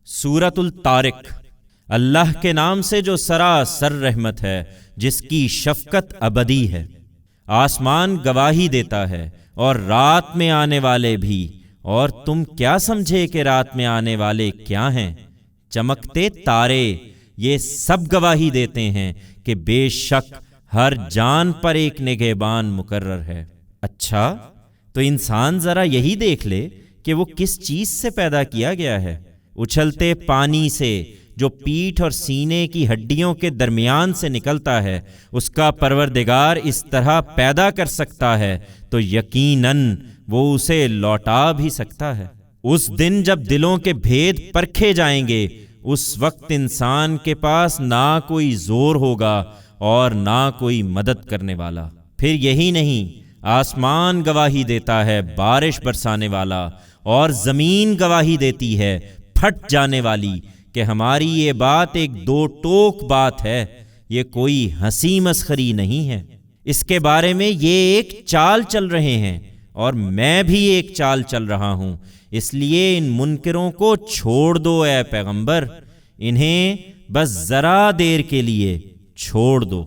سورۃ الطارق۔ اللہ کے نام سے جو سراسر رحمت ہے، جس کی شفقت ابدی ہے۔ آسمان گواہی دیتا ہے اور رات میں آنے والے بھی، اور تم کیا سمجھے کہ رات میں آنے والے کیا ہیں؟ چمکتے تارے، یہ سب گواہی دیتے ہیں کہ بے شک ہر جان پر ایک نگہبان مقرر ہے۔ اچھا، تو انسان ذرا یہی دیکھ لے کہ وہ کس چیز سے پیدا کیا گیا ہے۔ اچھلتے پانی سے جو پیٹھ اور سینے کی ہڈیوں کے درمیان سے نکلتا ہے، اس کا پروردگار اس طرح پیدا کر سکتا ہے تو یقیناً وہ اسے لوٹا بھی سکتا ہے۔ اس دن جب دلوں کے بھید پرکھے جائیں گے، اس وقت انسان کے پاس نہ کوئی زور ہوگا اور نہ کوئی مدد کرنے والا۔ پھر یہی نہیں، آسمان گواہی دیتا ہے بارش برسانے والا، اور زمین گواہی دیتی ہے پھٹ جانے والی کہ ہماری یہ بات ایک دو ٹوک بات ہے، یہ کوئی ہنسی مسخری نہیں ہے۔ اس کے بارے میں یہ ایک چال چل رہے ہیں، اور میں بھی ایک چال چل رہا ہوں، اس لیے ان منکروں کو چھوڑ دو اے پیغمبر، انہیں بس ذرا دیر کے لیے چھوڑ دو۔